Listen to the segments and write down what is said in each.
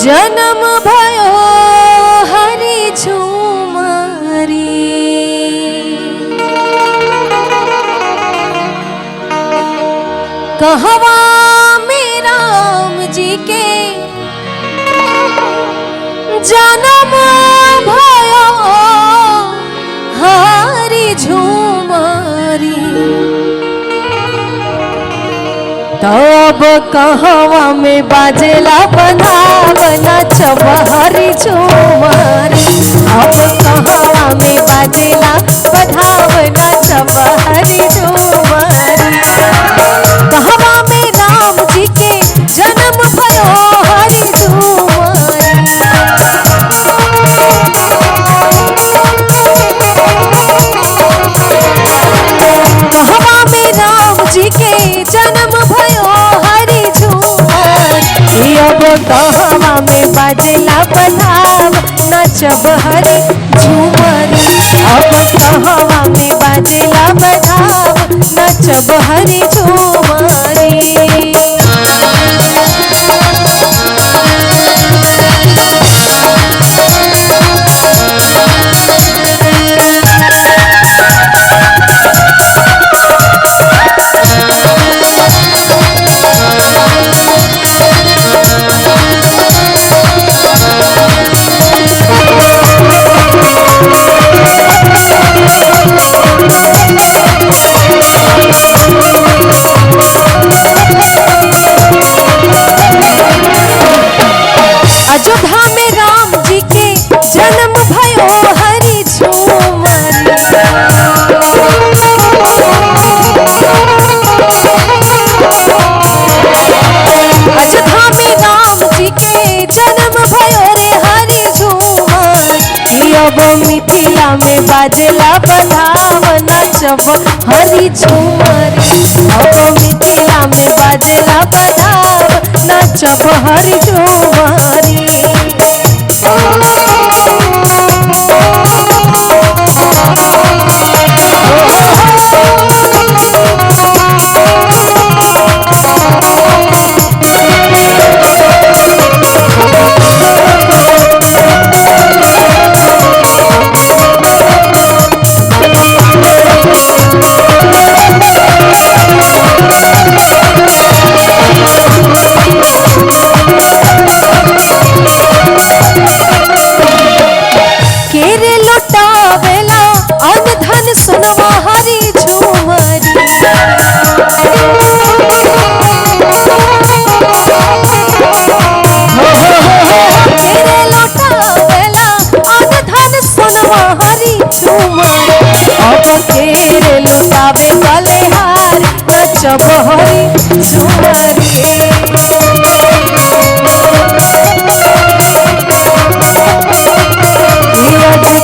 जन्म भयो हरि झुमरी। कहवा में राम जी के जन्म भयो हरि झुमरी। तब कहवा में बाजेला बनावना चब हरि झुमरी। अब कहवा में बाजेला बनावना चब हरि झुमरी। कहवा में राम जी के जन्म भयो हरि झुमरी। कहवा में राम जी के जन्म भयो हरि झुमरी। अब कहवा में बाजेला बनाव नचब हरि झुमरी। अब कहवा में बाजेला बनाव नचब हरि झुमरी। अयोध्या में राम जी के जन्म भयो हरि झुमरी। अयोध्या में राम जी के जन्म भयो रे हरि झुमरी। अब मिथिला में बाजेला बधाव नचब हरि झुमरी। अब मिथिला में बाजेला बधाव नचब हरि झुमरी। सुनवा हरि झुमरी। तेरे लौटावेला अन धन सुनवा हरि झुमरी। अब तेरे लुटावे बलिहार नचब हरि झुमरी।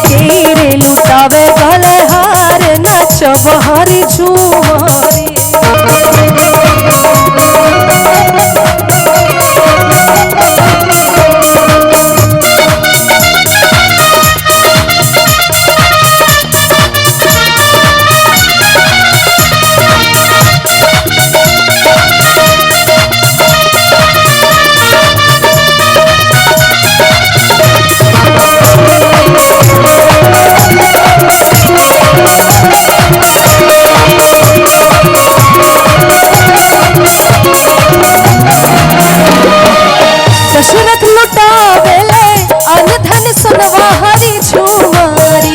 तेरे लुटावे बलिहार नचब हरि झुमरी। दशरथ लुटावेले अन धन सुनवा हरि झुमरी।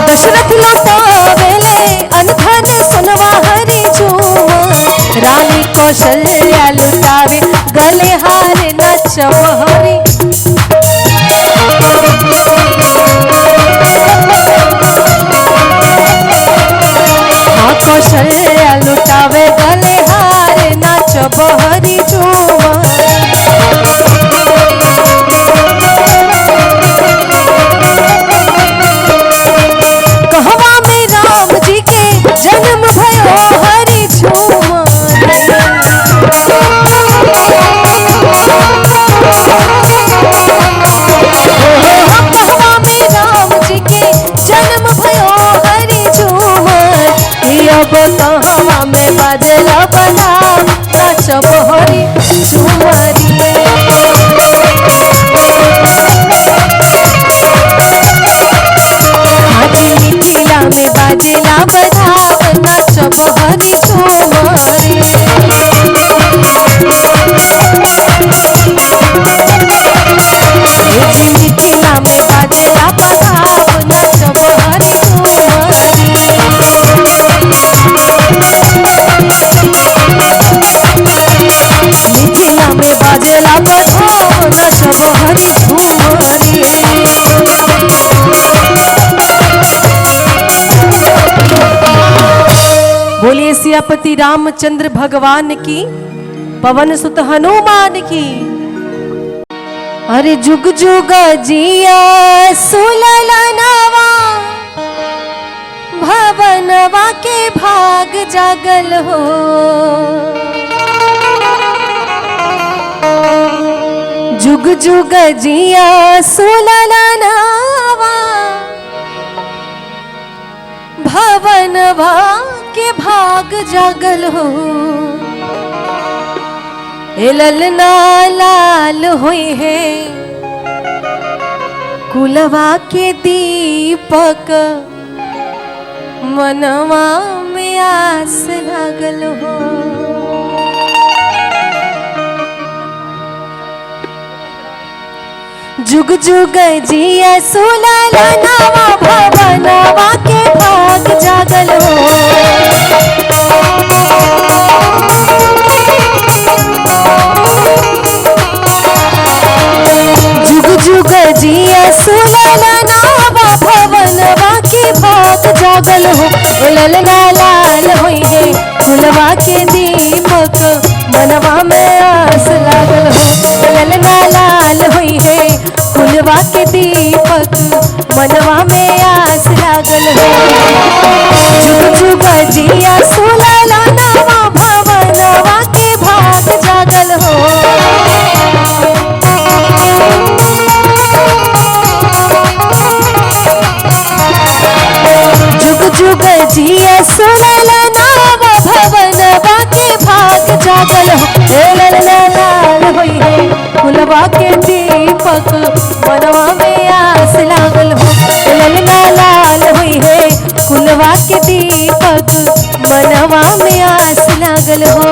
दशरथ लुटावेले अन धन सुनवा हरि झुमरी। रानी कौशल्या लुटावे गले हार नचब हरि। कौशल्या लुटावे गले हार नाचब हरि झुमरी। कहवा में राम जी के जन्म भयो हरि झुमरी। कहवा में राम जी के जन्म भयो हरि झुमरी। अब तो हवा में बाजेला बनाम नाचब हरी झूमरी। हाजी मिथिला में बाजेला बनाम नाचब हरी झूमरी। मिथिला में बाजेला बनाम नाचब हरी झूमरी। मिथिला में बाजेला बनाम नाचब हरी झूमरी। बोलिए सियापति रामचंद्र भगवान की, पवन सुत हनुमान की। अरे जुग जुग जिया सुललनवा भवनवा के भाग जागल हो। जुग जुग जिया सुललनवा भवनवा के भाग जागल हो। ललना लाल हुई है कुलवा के दीपक मनवा में आस लागल हो। जुग जुग जिया सुललनवा भवनवा के भाग जागल हो। जुग जुग जिया सुललनवा भवनवा के भाग जागल हो। ललना लाल हुई है कुलवा के दीपक मनवा में आस लागल हो। ललना लाल हुई है कुलवा के दीपक मनवा में आस लागल हो। जुग जुग जिया सुललनवा भवनवा के भाग जागल हो। जुग जुग जिया सुललनवा भवनवा के भाग जागल हो। ललना लाल हुई है कुलवा के दीपक मनवा में आस लागल हो। ललना लाल हुई है कुलवा के दीपक मनवा में आस लागल हो।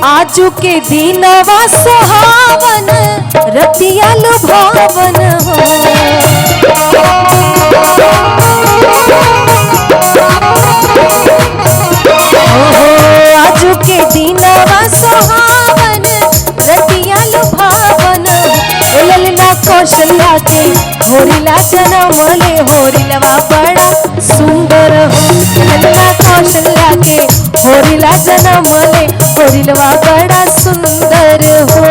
आजू के दीनवा सुहावन रतिया लुभावन हो। आजू के दीनवा सुहावन रतिया लुभावन हो। ललना कौशल्या के होरिला जन्म ले होरिलवा बड़ा सुंदर हो। ललना कौशल्या के होरिला जन्म ले होरिलवा बड़ा सुंदर हो।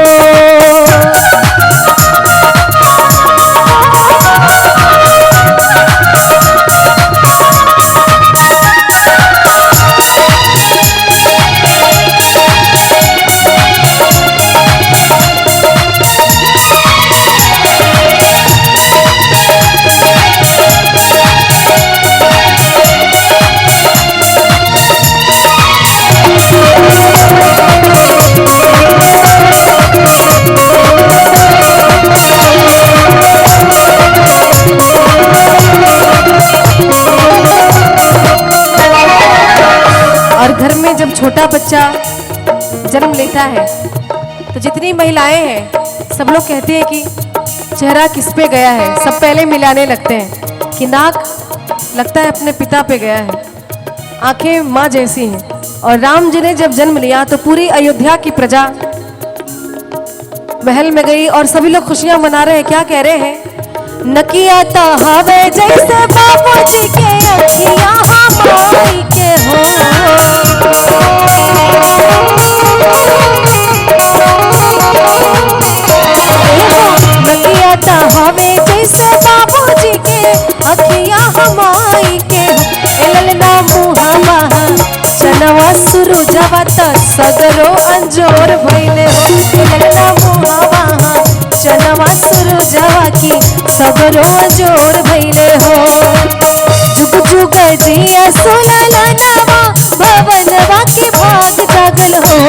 छोटा बच्चा जन्म लेता है तो जितनी महिलाएं हैं सब लोग कहते हैं कि चेहरा किस पे गया है। सब पहले मिलाने लगते हैं कि नाक लगता है अपने पिता पे गया है, आंखें माँ जैसी हैं। और राम जी ने जब जन्म लिया तो पूरी अयोध्या की प्रजा महल में गई और सभी लोग खुशियां मना रहे हैं। क्या कह रहे हैं? नकिया तो हवे जैसे बापू जी के अखिया महामाई के ललना मुहवा चनवा सुरुजवा त सगरो अंजोर भइले हो ललना मुहवा चनवा सुरुजवा की सगरो अंजोर भइले हो जुग जुग जिया सोललनवा भवनवा के भाग जागल हो